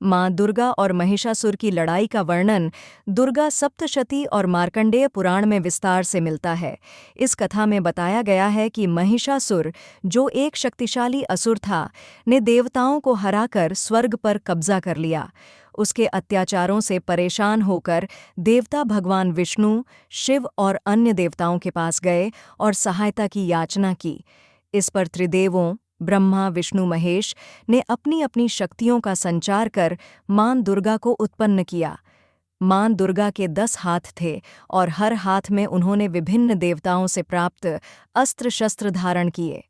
माँ दुर्गा और महिषासुर की लड़ाई का वर्णन दुर्गा सप्तशती और मार्कंडेय पुराण में विस्तार से मिलता है। इस कथा में बताया गया है कि महिषासुर, जो एक शक्तिशाली असुर था, ने देवताओं को हराकर स्वर्ग पर कब्जा कर लिया। उसके अत्याचारों से परेशान होकर देवता भगवान विष्णु, शिव और अन्य देवताओं के पास गए और सहायता की याचना की। इस पर त्रिदेवों ब्रह्मा, विष्णु, महेश ने अपनी अपनी शक्तियों का संचार कर मां दुर्गा को उत्पन्न किया। मां दुर्गा के 10 हाथ थे और हर हाथ में उन्होंने विभिन्न देवताओं से प्राप्त अस्त्र शस्त्र धारण किए।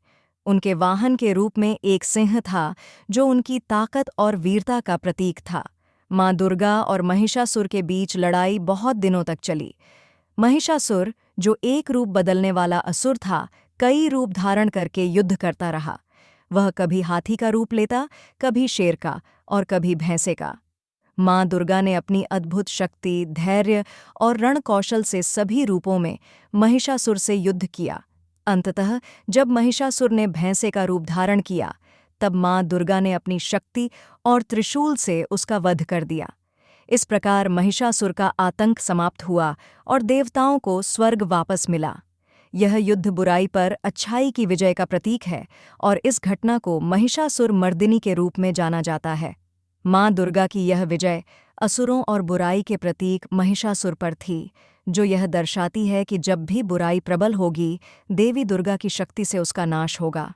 उनके वाहन के रूप में एक सिंह था, जो उनकी ताकत और वीरता का प्रतीक था। मां दुर्गा और महिषासुर के बीच लड़ाई बहुत दिनों तक चली। महिषासुर, जो एक रूप बदलने वाला असुर था, कई रूप धारण करके युद्ध करता रहा। वह कभी हाथी का रूप लेता, कभी शेर का और कभी भैंसे का। मां दुर्गा ने अपनी अद्भुत शक्ति, धैर्य और रणकौशल से सभी रूपों में महिषासुर से युद्ध किया। अंततः जब महिषासुर ने भैंसे का रूप धारण किया, तब मां दुर्गा ने अपनी शक्ति और त्रिशूल से उसका वध कर दिया। इस प्रकार महिषासुर का आतंक समाप्त हुआ और देवताओं को स्वर्ग वापस मिला। यह युद्ध बुराई पर अच्छाई की विजय का प्रतीक है और इस घटना को महिषासुर मर्दिनी के रूप में जाना जाता है। मां दुर्गा की यह विजय असुरों और बुराई के प्रतीक महिषासुर पर थी, जो यह दर्शाती है कि जब भी बुराई प्रबल होगी, देवी दुर्गा की शक्ति से उसका नाश होगा।